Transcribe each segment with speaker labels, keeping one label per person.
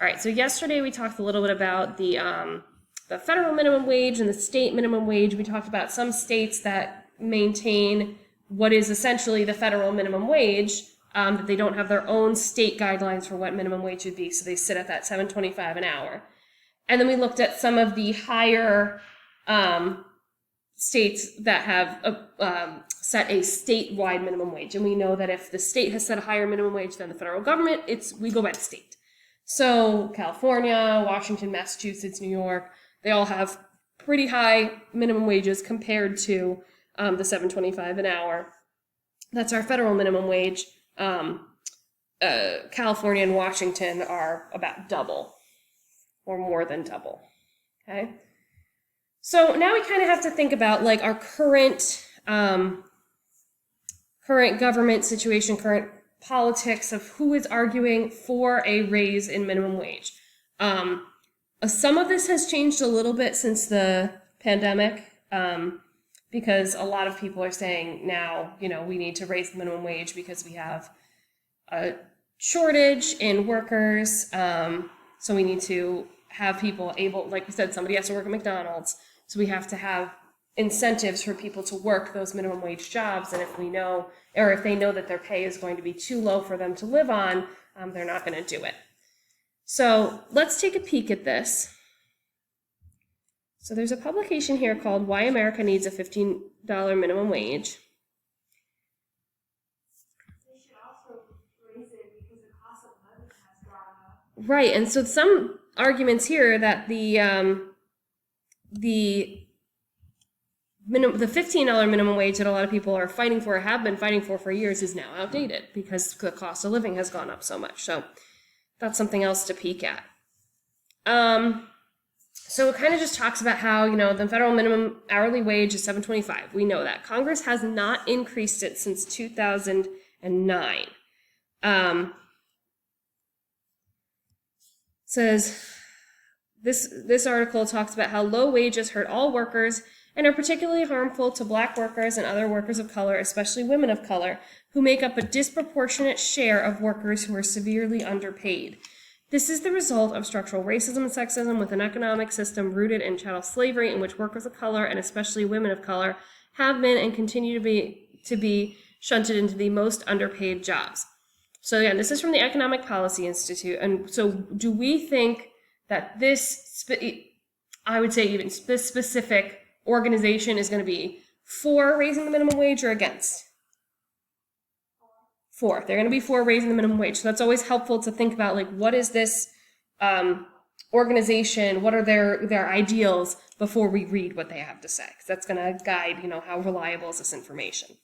Speaker 1: All right, so yesterday we talked a little bit about the federal minimum wage and the state minimum wage. We talked about some states that maintain what is essentially the federal minimum wage, that they don't have their own state guidelines for what minimum wage should be, so they sit at that $7.25 an hour. And then we looked at some of the higher states that have set a statewide minimum wage, and we know that if the state has set a higher minimum wage than the federal government, we go by the state. So California, Washington, Massachusetts, New York, they all have pretty high minimum wages compared to the $7.25 an hour. That's our federal minimum wage. California and Washington are about double or more than double. Okay. So now we kind of have to think about like our current government situation, current politics of who is arguing for a raise in minimum wage. Some of this has changed a little bit since the pandemic, because a lot of people are saying now, we need to raise the minimum wage because we have a shortage in workers. So we need to have people able, like we said, somebody has to work at McDonald's. So we have to have incentives for people to work those minimum wage jobs. And if we know, or if they know that their pay is going to be too low for them to live on, they're not going to do it. So let's take a peek at this. So there's a publication here called Why America Needs a $15 Minimum Wage.
Speaker 2: They should also raise it because the cost of living has gone up.
Speaker 1: Right, and so some arguments here that the $15 minimum wage that a lot of people are fighting for, have been fighting for years, is now outdated because the cost of living has gone up so much. So that's something else to peek at. So it kind of just talks about how, the federal minimum hourly wage is $7.25. We know that. Congress has not increased it since 2009. Says this article talks about how low wages hurt all workers and are particularly harmful to Black workers and other workers of color, especially women of color, who make up a disproportionate share of workers who are severely underpaid. This is the result of structural racism and sexism with an economic system rooted in chattel slavery in which workers of color, and especially women of color, have been and continue to be shunted into the most underpaid jobs. So again, this is from the Economic Policy Institute. And so do we think that this, I would say even this specific organization is going to be for raising the minimum wage or against? For. They're going to be for raising the minimum wage. So that's always helpful to think about, like, what is this organization, what are their ideals before we read what they have to say. Because that's going to guide, how reliable is this information.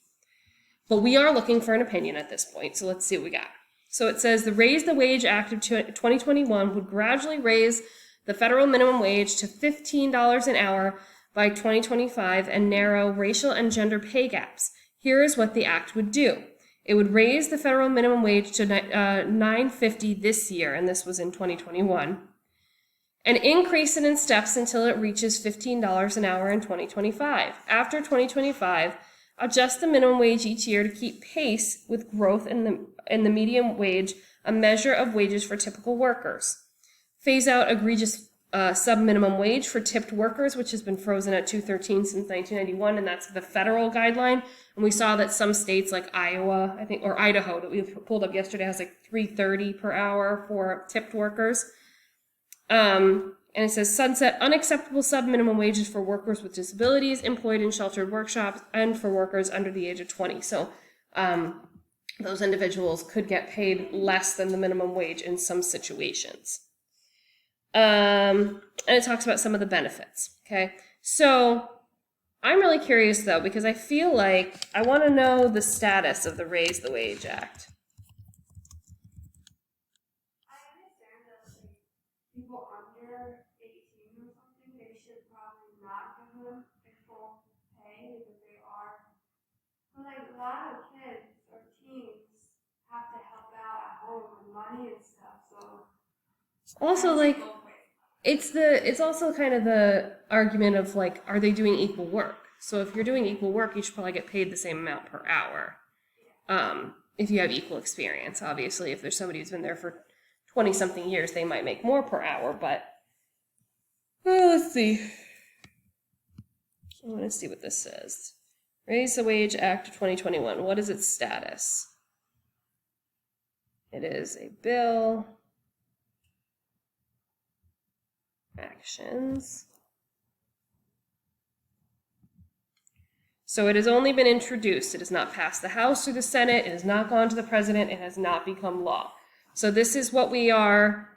Speaker 1: But we are looking for an opinion at this point, so let's see what we got. So it says the Raise the Wage Act of 2021 would gradually raise the federal minimum wage to $15 an hour by 2025 and narrow racial and gender pay gaps. Here is what the act would do. It would raise the federal minimum wage to $9.50 this year, and this was in 2021, and increase it in steps until it reaches $15 an hour in 2025. After 2025, adjust the minimum wage each year to keep pace with growth in the median wage, a measure of wages for typical workers. Phase out egregious sub-minimum wage for tipped workers, which has been frozen at $2.13 since 1991, and that's the federal guideline. And we saw that some states like Iowa, I think, or Idaho, that we pulled up yesterday, has like $3.30 per hour for tipped workers. And it says sunset unacceptable sub-minimum wages for workers with disabilities employed in sheltered workshops and for workers under the age of 20. So those individuals could get paid less than the minimum wage in some situations. And it talks about some of the benefits. Okay, so I'm really curious though, because I feel like I want to know the status of the Raise the Wage Act.
Speaker 2: I understand that people under 18 or something, they should probably not give them a full pay because they are. But a lot of kids or teens have to help out at home with money and stuff. So
Speaker 1: Also, it's also kind of the argument of like, are they doing equal work? So if you're doing equal work, you should probably get paid the same amount per hour. If you have equal experience, obviously, if there's somebody who's been there for 20-something years, they might make more per hour, but let's see. I want to see what this says. Raise the Wage Act of 2021. What is its status? It is a bill. Actions. So it has only been introduced. It has not passed the House or the Senate. It has not gone to the President. It has not become law. So this is what we are,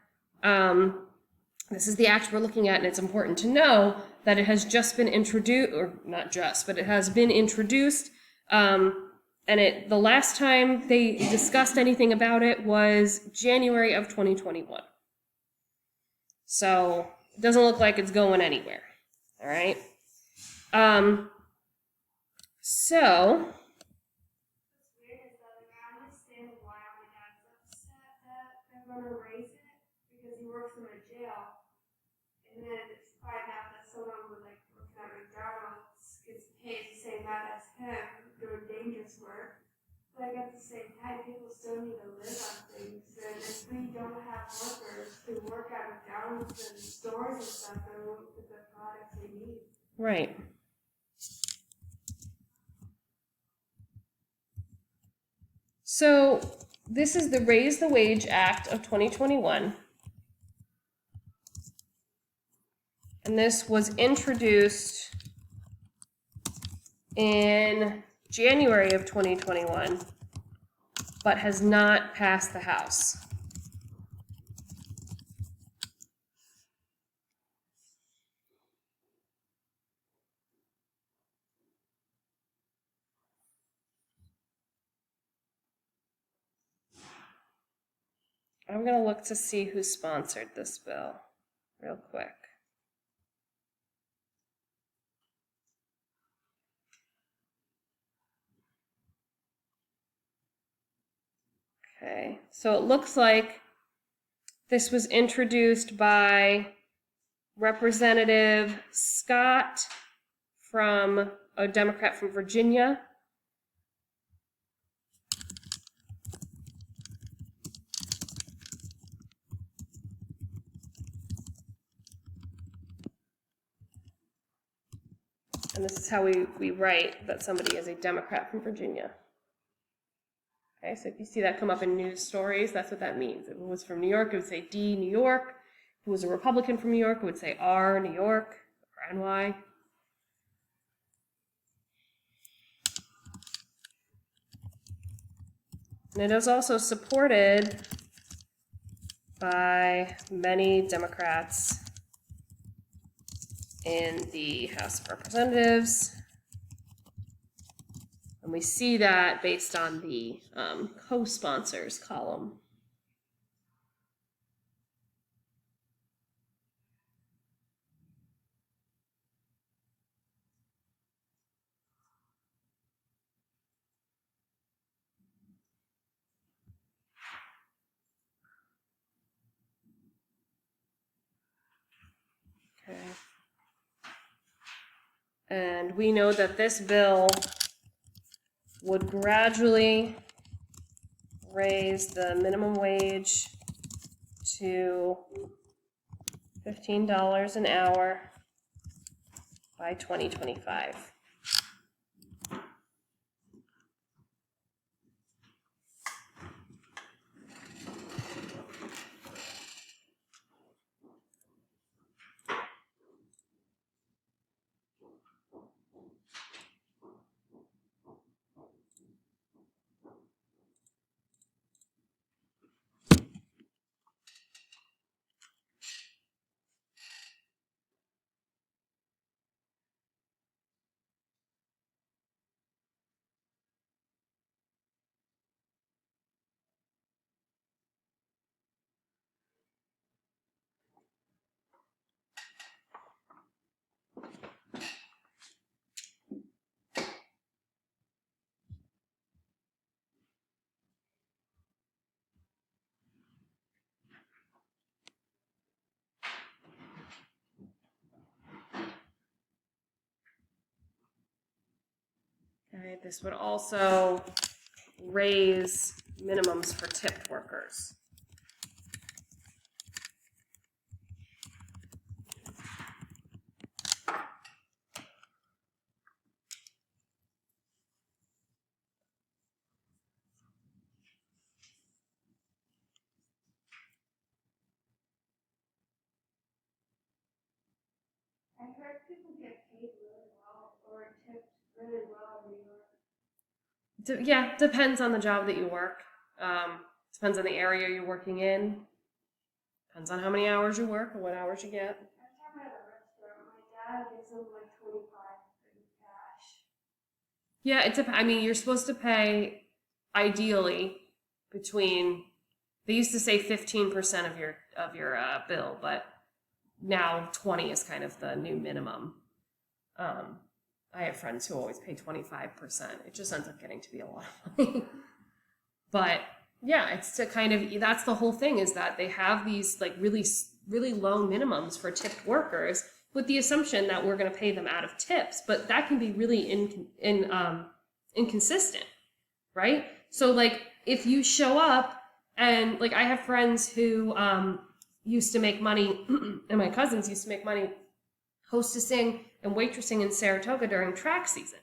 Speaker 1: this is the act we're looking at, and it's important to know that it has just been introduced, or not just, but it has been introduced, and the last time they discussed anything about it was January of 2021. So it doesn't look like it's going anywhere, all right? So
Speaker 2: What's weird is that like, I understand why my dad's upset that they're gonna raise it because he works in a jail, and then it's find out that someone with like working at McDonald's gets paid the same amount as him doing dangerous work. But like at the same time, people still need to live on things, and if we don't have workers who work at McDonald's and stores and stuff, then we won't get the products they need.
Speaker 1: right. So this is the Raise the Wage Act of 2021. And this was introduced in January of 2021, but has not passed the House. I'm going to look to see who sponsored this bill real quick. Okay, so it looks like this was introduced by Representative Scott from a Democrat from Virginia. And this is how we write that somebody is a Democrat from Virginia. Okay, so if you see that come up in news stories, that's what that means. If it was from New York, it would say D, New York. If it was a Republican from New York, it would say R, New York, or NY. And it is also supported by many Democrats in the House of Representatives. And we see that based on the co-sponsors column. Okay. And we know that this bill would gradually raise the minimum wage to $15 an hour by 2025. Okay, this would also raise minimums for tipped workers.
Speaker 2: really well in New York.
Speaker 1: Yeah, depends on the job that you work. Depends on the area you're working in. Depends on how many hours you work or what hours you get.
Speaker 2: Every time at a restaurant, my dad gives them like 25 in cash.
Speaker 1: Yeah, I mean, you're supposed to pay ideally between. They used to say 15% of your bill, but now 20 is kind of the new minimum. I have friends who always pay 25%. It just ends up getting to be a lot of money. But yeah, it's to kind of, that's the whole thing, is that they have these like really, really low minimums for tipped workers with the assumption that we're going to pay them out of tips, but that can be really inconsistent, right? So like if you show up and like I have friends who used to make money and my cousins used to make money hostessing and waitressing in Saratoga during track season.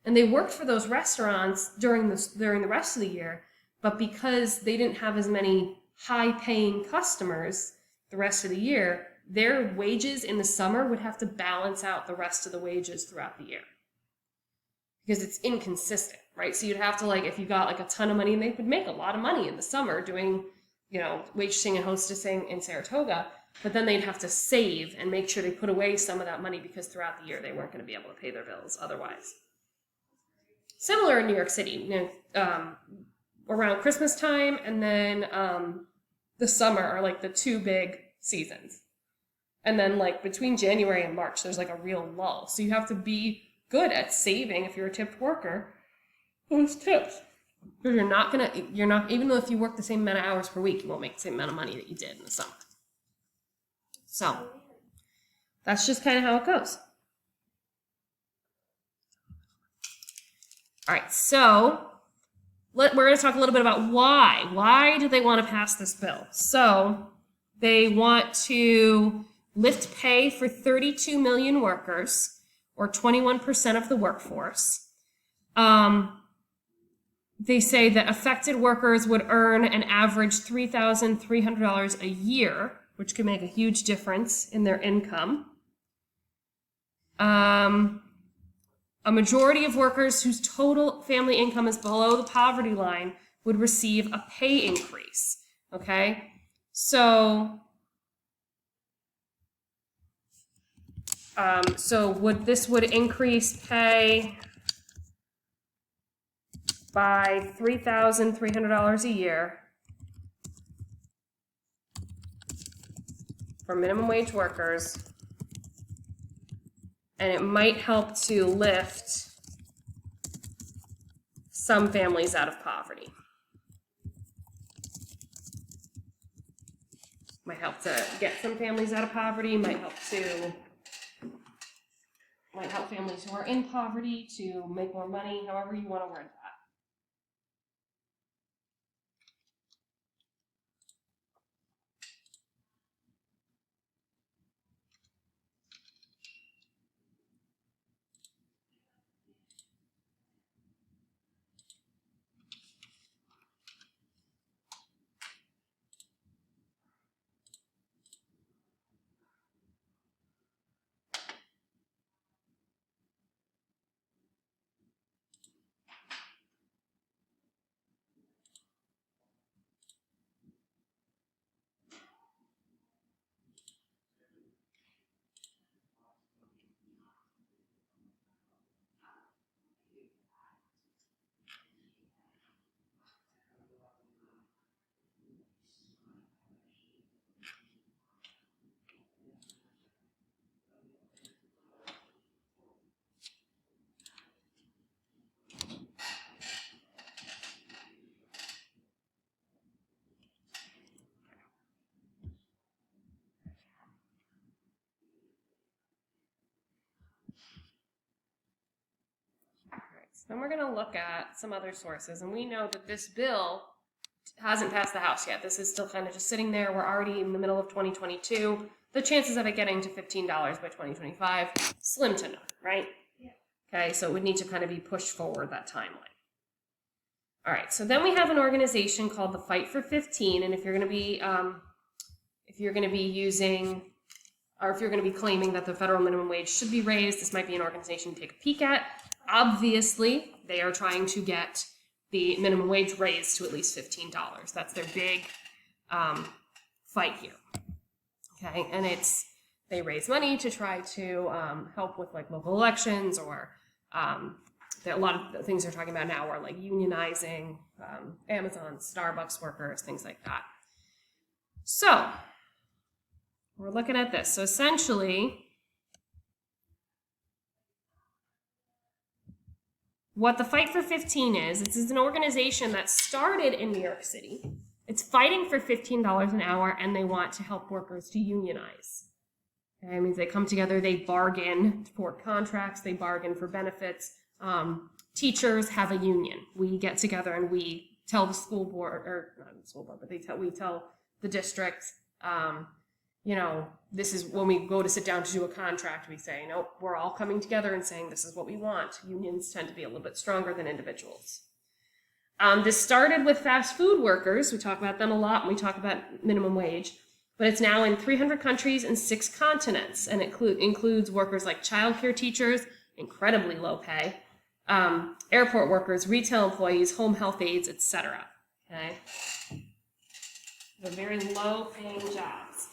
Speaker 1: And they worked for those restaurants during the rest of the year, but because they didn't have as many high-paying customers the rest of the year, their wages in the summer would have to balance out the rest of the wages throughout the year. Because it's inconsistent, right? So you'd have to, like, if you got like a ton of money, and they would make a lot of money in the summer doing, you know, waitressing and hostessing in Saratoga, but then they'd have to save and make sure they put away some of that money because throughout the year they weren't going to be able to pay their bills otherwise. Similar in New York City, you know, around Christmas time and then the summer are like the two big seasons. And then like between January and March, there's like a real lull. So you have to be good at saving, if you're a tipped worker, those tips. Because you're not, even though if you work the same amount of hours per week, you won't make the same amount of money that you did in the summer. So that's just kind of how it goes. All right, so we're going to talk a little bit about why. Why do they want to pass this bill? So they want to lift pay for 32 million workers, or 21% of the workforce. They say that affected workers would earn an average $3,300 a year, which could make a huge difference in their income. A majority of workers whose total family income is below the poverty line would receive a pay increase. Okay? So this would increase pay by $3,300 a year for minimum wage workers, and it might help to lift some families out of poverty. Might help to get some families out of poverty, might help families who are in poverty to make more money, however you want to word that. Then we're going to look at some other sources, and we know that this bill hasn't passed the House yet. This is still kind of just sitting there. We're already in the middle of 2022. The chances of it getting to $15 by 2025, slim to none, right?
Speaker 2: Yeah.
Speaker 1: Okay, so it would need to kind of be pushed forward, that timeline. All right, so then we have an organization called the Fight for 15, and if you're going to be using, or if you're going to be claiming that the federal minimum wage should be raised, this might be an organization to take a peek at. Obviously, they are trying to get the minimum wage raised to at least $15. That's their big fight here. Okay, and they raise money to try to help with like local elections, or a lot of the things they're talking about now are like unionizing Amazon, Starbucks workers, things like that. So we're looking at this. So essentially, what the Fight for 15 is, this is an organization that started in New York City. It's fighting for $15 an hour, and they want to help workers to unionize. Okay, that means they come together, they bargain for contracts, they bargain for benefits. Teachers have a union. We get together and we tell the school board, or not the school board, but we tell the district, this is when we go to sit down to do a contract, we say, nope, we're all coming together and saying this is what we want. Unions tend to be a little bit stronger than individuals. This started with fast food workers. We talk about them a lot when we talk about minimum wage, but it's now in 300 countries and 6 continents, and it includes workers like childcare teachers, incredibly low pay, airport workers, retail employees, home health aides, etc. Okay, they're very low-paying jobs.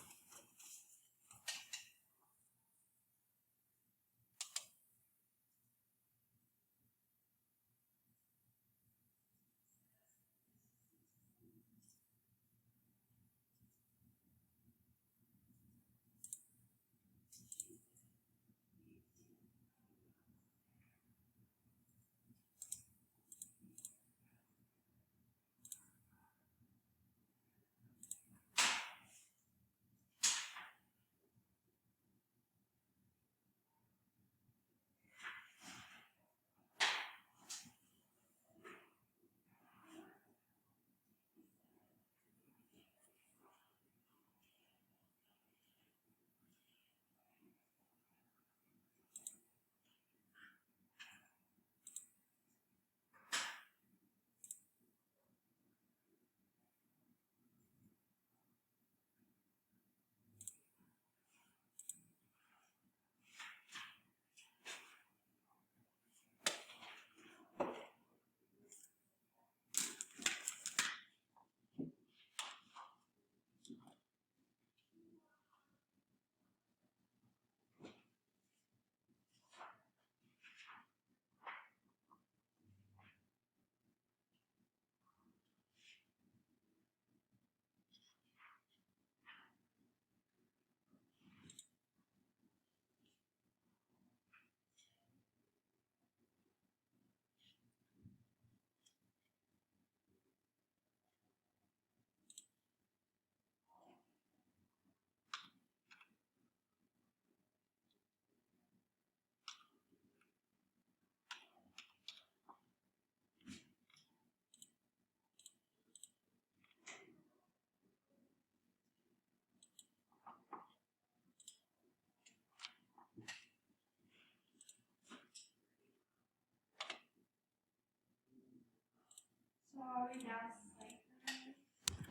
Speaker 2: So are we down to slate then?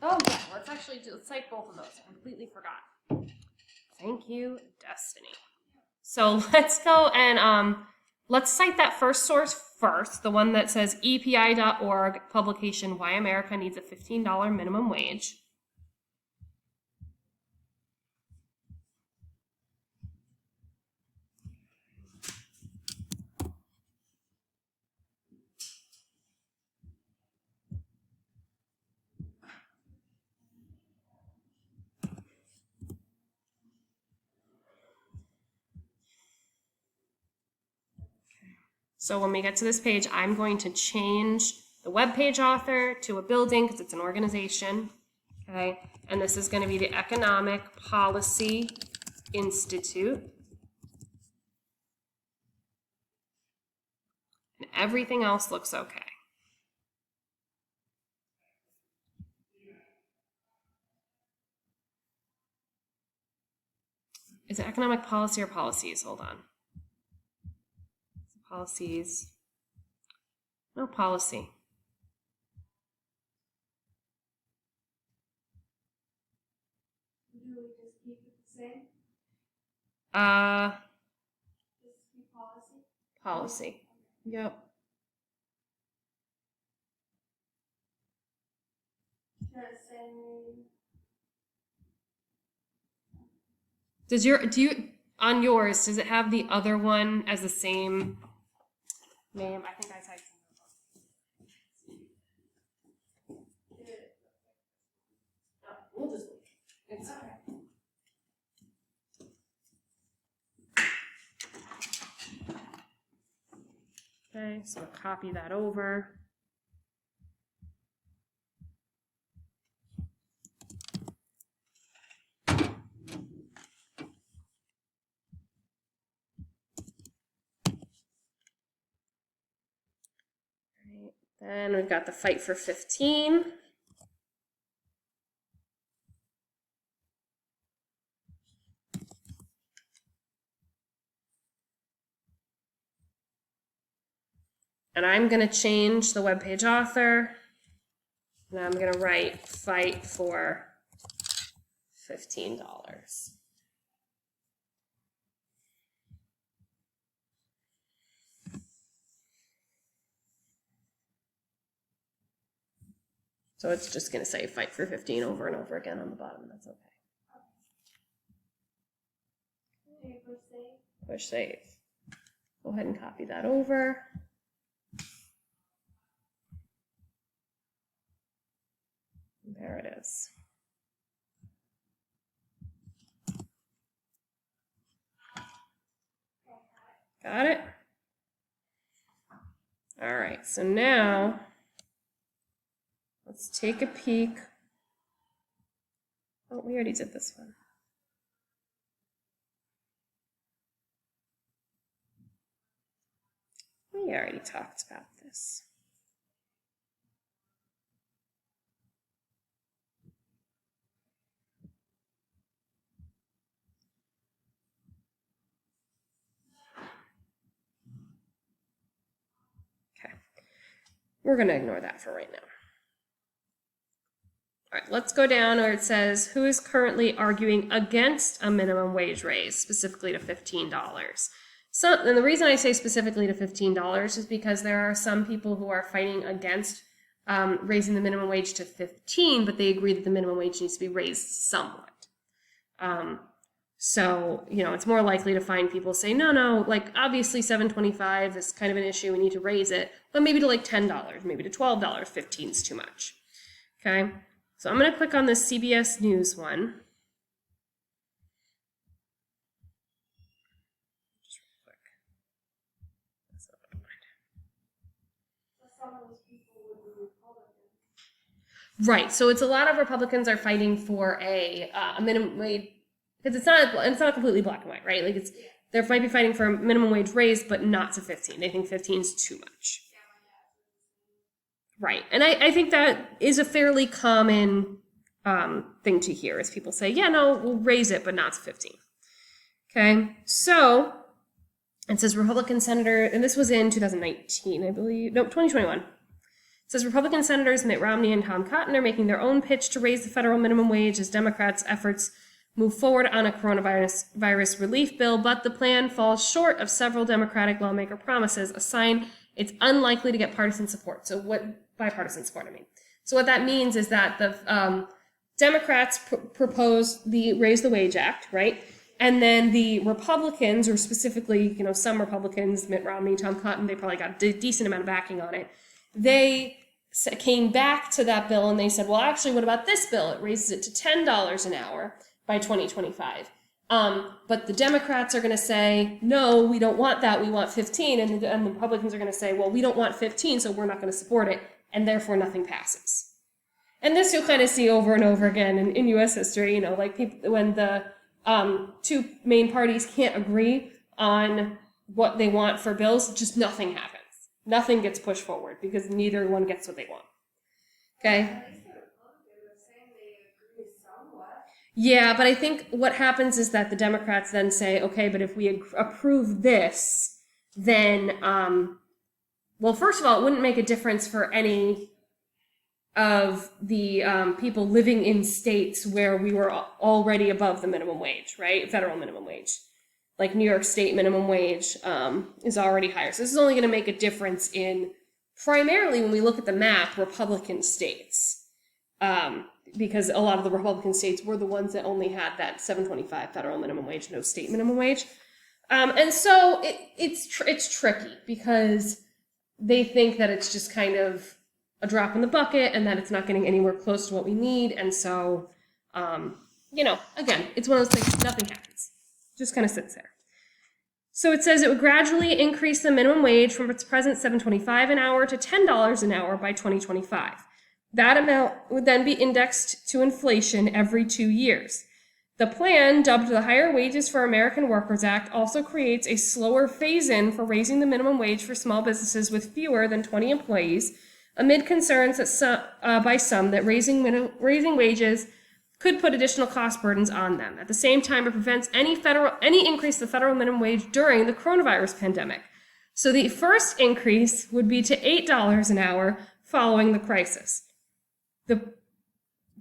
Speaker 1: Oh yeah, let's cite both of those. I completely forgot. Thank you, Destiny. So let's go and let's cite that first source first, the one that says EPI.org publication, Why America Needs a $15 Minimum Wage. So when we get to this page, I'm going to change the web page author to a building because it's an organization. Okay, and this is going to be the Economic Policy Institute. And everything else looks okay. Is it economic policy or policies? Hold on. Policies. No policy.
Speaker 2: Do we just keep it the same?
Speaker 1: Uh,
Speaker 2: Just keep policy?
Speaker 1: Policy. Yep.
Speaker 2: Should I say?
Speaker 1: On yours, does it have the other one as the same name? I think I typed we'll just it's
Speaker 2: Okay.
Speaker 1: okay, so we'll copy that over. Then we've got the fight for 15. And I'm going to change the webpage author. And I'm going to write fight for $15. So it's just going to say fight for 15 over and over again on the bottom. That's okay. Push save. Go ahead and copy that over. There it is. Got it? All right, so now let's take a peek. Oh, we already did this one. We already talked about this. Okay, we're going to ignore that for right now. All right, let's go down where it says, who is currently arguing against a minimum wage raise, specifically to $15? So, and the reason I say specifically to $15 is because there are some people who are fighting against raising the minimum wage to 15, but they agree that the minimum wage needs to be raised somewhat. So, you know, it's more likely to find people say, no, like obviously $7.25 is kind of an issue, we need to raise it, but maybe to like $10, maybe to $12, 15 is too much. Okay, so I'm going to click on this CBS News one. Just real quick. That's not what I wanted.
Speaker 2: So some of those people would be Republicans.
Speaker 1: Right, so it's a lot of Republicans are fighting for a minimum wage, because it's not completely black and white, right? Like they might be fighting for a minimum wage raise, but not to 15. They think 15 is too much. Right, and I think that is a fairly common thing to hear, is people say, yeah, no, we'll raise it, but not to 15. Okay, so it says Republican Senator, and this was in 2019, I believe, no, 2021. It says Republican Senators Mitt Romney and Tom Cotton are making their own pitch to raise the federal minimum wage as Democrats' efforts move forward on a coronavirus relief bill, but the plan falls short of several Democratic lawmaker promises, a sign it's unlikely to get partisan support. So what bipartisan support, I mean. So what that means is that the Democrats propose the Raise the Wage Act, right? And then the Republicans, or specifically, you know, some Republicans, Mitt Romney, Tom Cotton, they probably got a decent amount of backing on it. They came back to that bill and they said, well, actually, what about this bill? It raises it to $10 an hour by 2025. But the Democrats are going to say, no, we don't want that. We want 15. And the Republicans are going to say, well, we don't want 15, so we're not going to support it. And therefore nothing passes. And this you'll kind of see over and over again in U.S. history, you know, like people, when the two main parties can't agree on what they want for bills, just nothing happens. Nothing gets pushed forward because neither one gets what they want. Okay?
Speaker 2: At least the Republicans are saying they agree somewhat.
Speaker 1: Yeah, but I think what happens is that the Democrats then say, okay, but if we approve this, then, well, first of all, it wouldn't make a difference for any of the people living in states where we were already above the minimum wage, right? Federal minimum wage. like New York State minimum wage is already higher. So this is only going to make a difference in primarily when we look at the map, Republican states. Because a lot of the Republican states were the ones that only had that $7.25 federal minimum wage, no state minimum wage. And so it's tricky because they think that it's just kind of a drop in the bucket and that it's not getting anywhere close to what we need. And so, again, it's one of those things, nothing happens. Just kind of sits there. So it says it would gradually increase the minimum wage from its present $7.25 an hour to $10 an hour by 2025. That amount would then be indexed to inflation every 2 years. The plan, dubbed the Higher Wages for American Workers Act, also creates a slower phase-in for raising the minimum wage for small businesses with fewer than 20 employees, amid concerns by some that raising wages could put additional cost burdens on them. At the same time, it prevents any increase in the federal minimum wage during the coronavirus pandemic. So the first increase would be to $8 an hour following the crisis.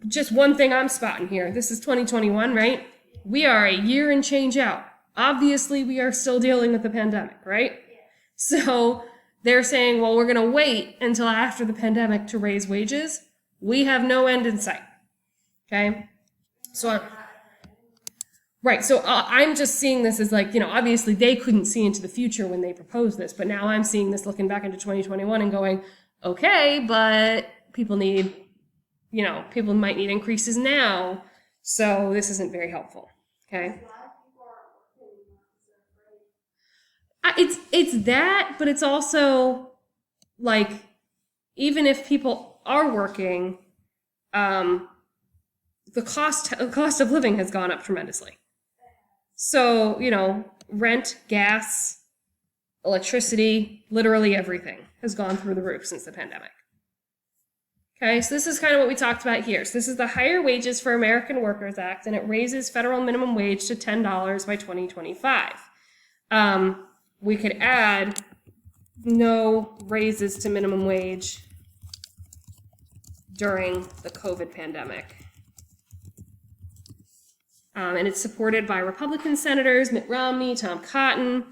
Speaker 1: Just one thing I'm spotting here. This is 2021, right? We are a year and change out. Obviously, we are still dealing with the pandemic, right? So they're saying, well, we're going to wait until after the pandemic to raise wages. We have no end in sight. Okay? So, I'm just seeing this as like, obviously they couldn't see into the future when they proposed this, but now I'm seeing this looking back into 2021 and going, okay, but people might need increases now, so this isn't very helpful, okay? It's that, but it's also, like, even if people are working, the cost of living has gone up tremendously. So, rent, gas, electricity, literally everything has gone through the roof since the pandemic. Okay, so this is kind of what we talked about here. So this is the Higher Wages for American Workers Act, and it raises federal minimum wage to $10 by 2025. We could add no raises to minimum wage during the COVID pandemic. And it's supported by Republican senators, Mitt Romney, Tom Cotton.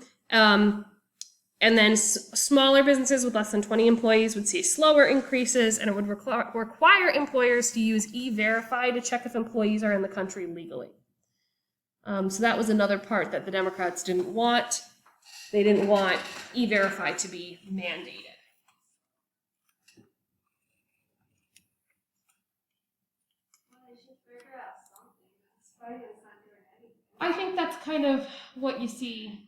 Speaker 1: And then smaller businesses with less than 20 employees would see slower increases, and it would require employers to use E-Verify to check if employees are in the country legally. So that was another part that the Democrats didn't want. They didn't want E-Verify to be mandated.
Speaker 2: Well, they should figure out something. It's not doing anything.
Speaker 1: I think that's kind of what you see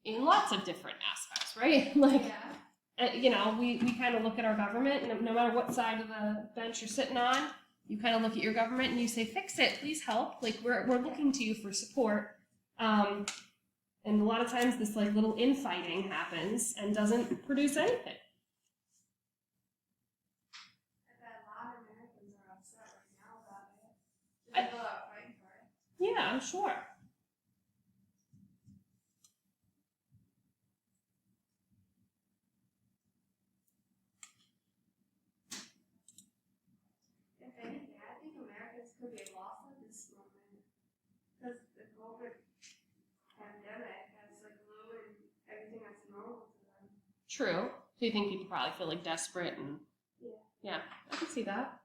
Speaker 1: in lots of different aspects, right? Like, we kind of look at our government, and no matter what side of the bench you're sitting on, you kind of look at your government and you say, fix it, please help. Like, we're looking to you for support. And a lot of times this like little infighting happens and doesn't produce anything.
Speaker 2: I bet a lot of Americans are upset right now about it. People are fighting for it.
Speaker 1: Yeah, I'm sure.
Speaker 2: If anything, I think Americans could be lost at this moment because the COVID pandemic has like ruined everything that's normal to them.
Speaker 1: True. Do you think people probably feel like desperate and yeah, I can see that.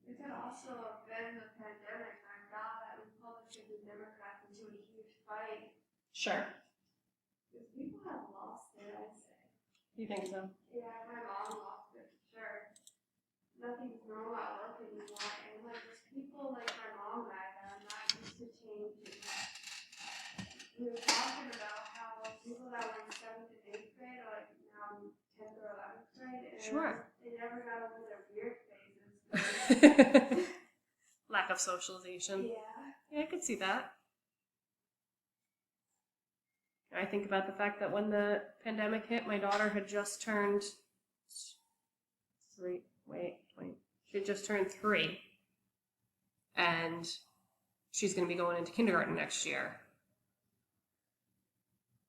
Speaker 2: It could also have been the pandemic that got Republicans and Democrats into a huge fight.
Speaker 1: Sure.
Speaker 2: Because people have lost it, I'd say.
Speaker 1: You think so?
Speaker 2: Yeah, my mom lost it for sure. Nothing's normal at work anymore, and like there's people like my mom and I that are not used to changing. We were talking about how people that were in 7th and 8th grade are like now in 10th or 11th grade, and
Speaker 1: Sure.
Speaker 2: they never got over their weird phases.
Speaker 1: Lack of socialization.
Speaker 2: Yeah.
Speaker 1: Yeah, I could see that. I think about the fact that when the pandemic hit, my daughter had just turned 3. She had just turned 3. And she's going to be going into kindergarten next year.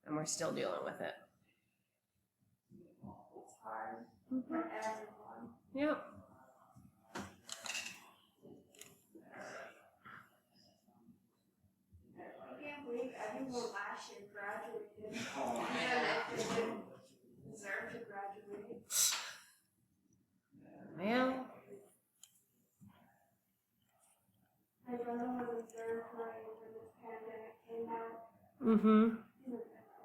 Speaker 1: And we're still dealing with it.
Speaker 2: It's hard for everyone.
Speaker 1: Yep. Mm-hmm.
Speaker 2: He's a good guy.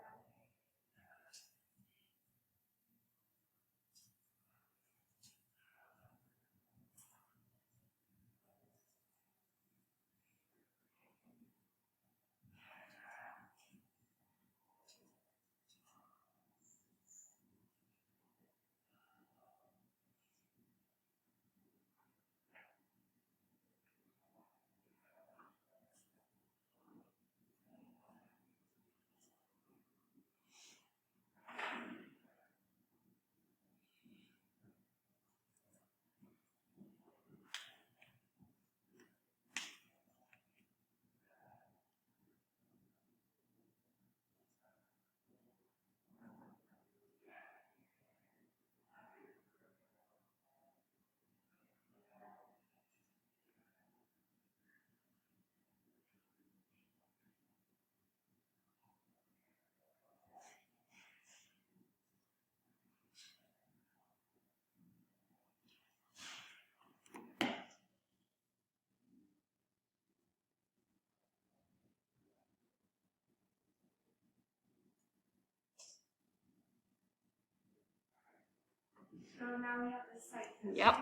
Speaker 2: So now we have the site.
Speaker 1: Yep.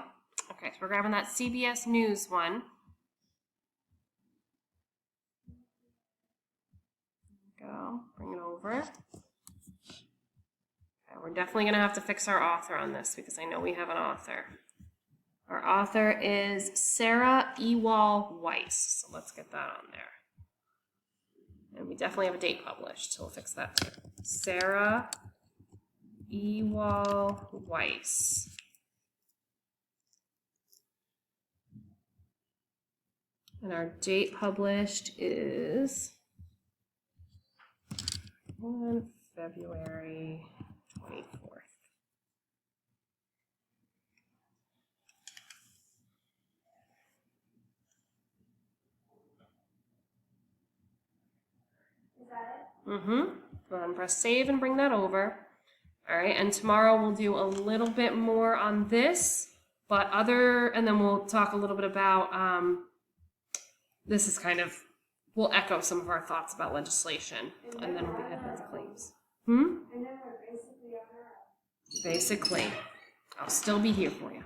Speaker 1: Okay, so we're grabbing that CBS News one. Go, bring it over. Okay, we're definitely gonna have to fix our author on this because I know we have an author. Our author is Sarah Ewall Weiss, so let's get that on there. And we definitely have a date published, so we'll fix that too. Sarah Ewall Weiss. And our date published is on February 24th.
Speaker 2: Is that
Speaker 1: Mm-hmm. Go ahead and press save and bring that over. All right, and tomorrow we'll do a little bit more on this, and then we'll talk a little bit about, this is kind of, we'll echo some of our thoughts about legislation, and then we'll be heading into claims.
Speaker 2: it? And then we're basically on our own.
Speaker 1: Basically, I'll still be here for you.